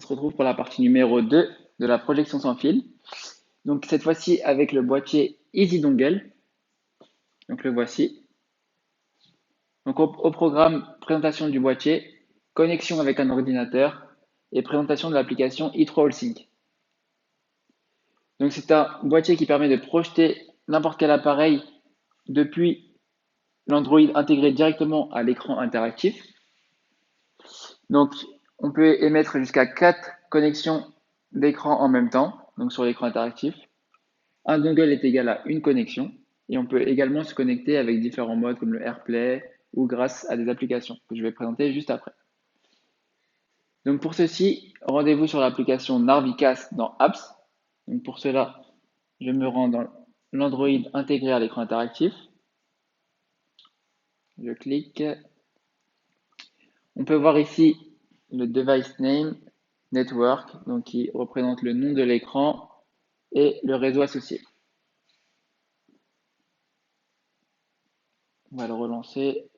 On se retrouve pour la partie numéro 2 de la projection sans fil. Donc cette fois-ci avec le boîtier Easy Dongle. Donc le voici. Donc au programme, présentation du boîtier, connexion avec un ordinateur et présentation de l'application i3 AllSync. Donc c'est un boîtier qui permet de projeter n'importe quel appareil depuis l'Android intégré directement à l'écran interactif. Donc on peut émettre jusqu'à 4 connexions d'écran en même temps, donc sur l'écran interactif. Un dongle est égal à une connexion et on peut également se connecter avec différents modes comme le AirPlay ou grâce à des applications que je vais présenter juste après. Donc pour ceci, rendez-vous sur l'application Narvicast dans Apps. Donc pour cela, je me rends dans l'Android intégré à l'écran interactif. Je clique. On peut voir ici le device name network, donc qui représente le nom de l'écran et le réseau associé. On va le relancer.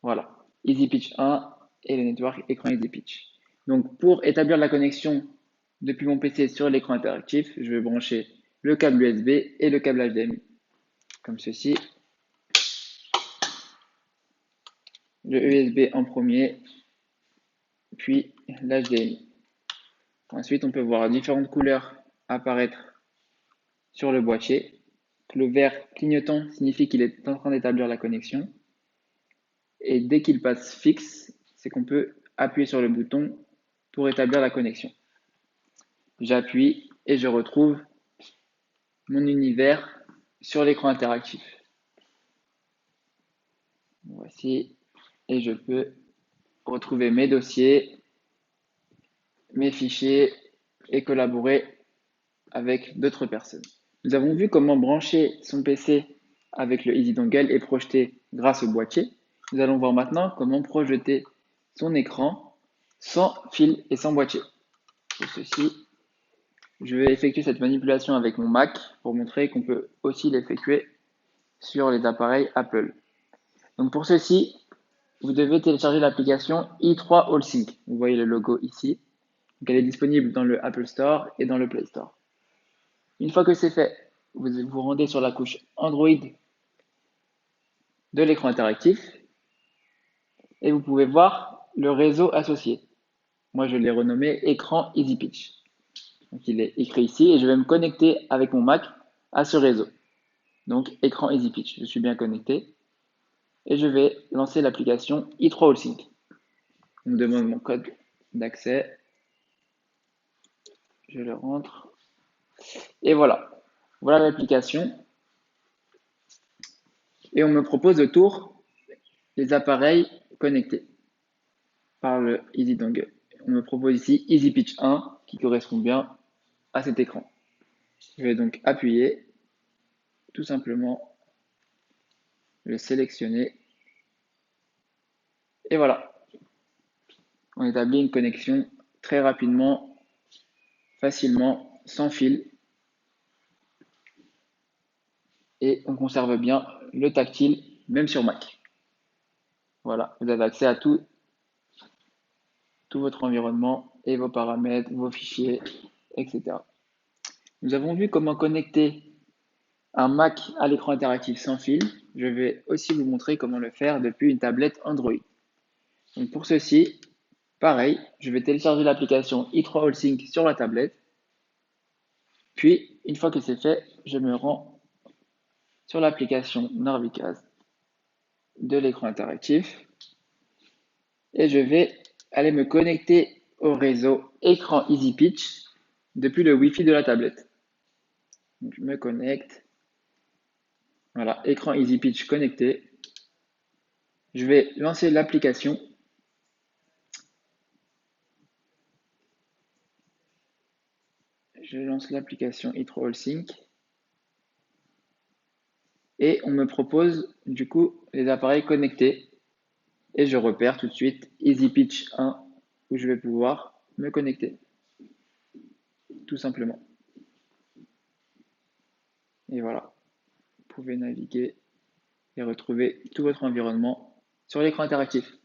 Voilà, EasyPitch 1 et le network écran EasyPitch. Donc pour établir la connexion depuis mon PC sur l'écran interactif, je vais brancher le câble USB et le câble HDMI, comme ceci. Le USB en premier, puis l'HDMI. Ensuite, on peut voir différentes couleurs apparaître sur le boîtier. Le vert clignotant signifie qu'il est en train d'établir la connexion. Et dès qu'il passe fixe, c'est qu'on peut appuyer sur le bouton pour établir la connexion. J'appuie et je retrouve mon univers sur l'écran interactif. Voici, et je peux retrouver mes dossiers, mes fichiers et collaborer avec d'autres personnes. Nous avons vu comment brancher son PC avec le Easy Dongle et projeter grâce au boîtier. Nous allons voir maintenant comment projeter son écran sans fil et sans boîtier. Pour ceci, je vais effectuer cette manipulation avec mon Mac pour montrer qu'on peut aussi l'effectuer sur les appareils Apple. Donc pour ceci, vous devez télécharger l'application i3 AllSync. Vous voyez le logo ici. Donc elle est disponible dans le Apple Store et dans le Play Store. Une fois que c'est fait, vous vous rendez sur la couche Android de l'écran interactif et vous pouvez voir le réseau associé. Moi, je l'ai renommé écran EasyPitch. Donc il est écrit ici et je vais me connecter avec mon Mac à ce réseau. Donc écran EasyPitch, je suis bien connecté et je vais lancer l'application i3 AllSync. On me demande mon code d'accès, je le rentre et voilà. Voilà l'application et on me propose de tour les appareils connectés par le Easy Dongle. On me propose ici EasyPitch 1 qui correspond bien à cet écran. Je vais donc appuyer, tout simplement le sélectionner et voilà. On établit une connexion très rapidement, facilement, sans fil et on conserve bien le tactile même sur Mac. Voilà, vous avez accès à tout votre environnement et vos paramètres, vos fichiers, etc. Nous avons vu comment connecter un Mac à l'écran interactif sans fil. Je vais aussi vous montrer comment le faire depuis une tablette Android. Donc pour ceci, pareil, je vais télécharger l'application i3 AllSync sur la tablette. Puis, une fois que c'est fait, je me rends sur l'application Narvicast de l'écran interactif et je vais aller me connecter au réseau écran EasyPitch depuis le Wi-Fi de la tablette. Donc, je me connecte. Voilà, écran EasyPitch connecté. Je vais lancer l'application. Je lance l'application i3 AllSync. Et on me propose du coup les appareils connectés. Et je repère tout de suite EasyPitch 1 où je vais pouvoir me connecter. Tout simplement. Et voilà, vous pouvez naviguer et retrouver tout votre environnement sur l'écran interactif.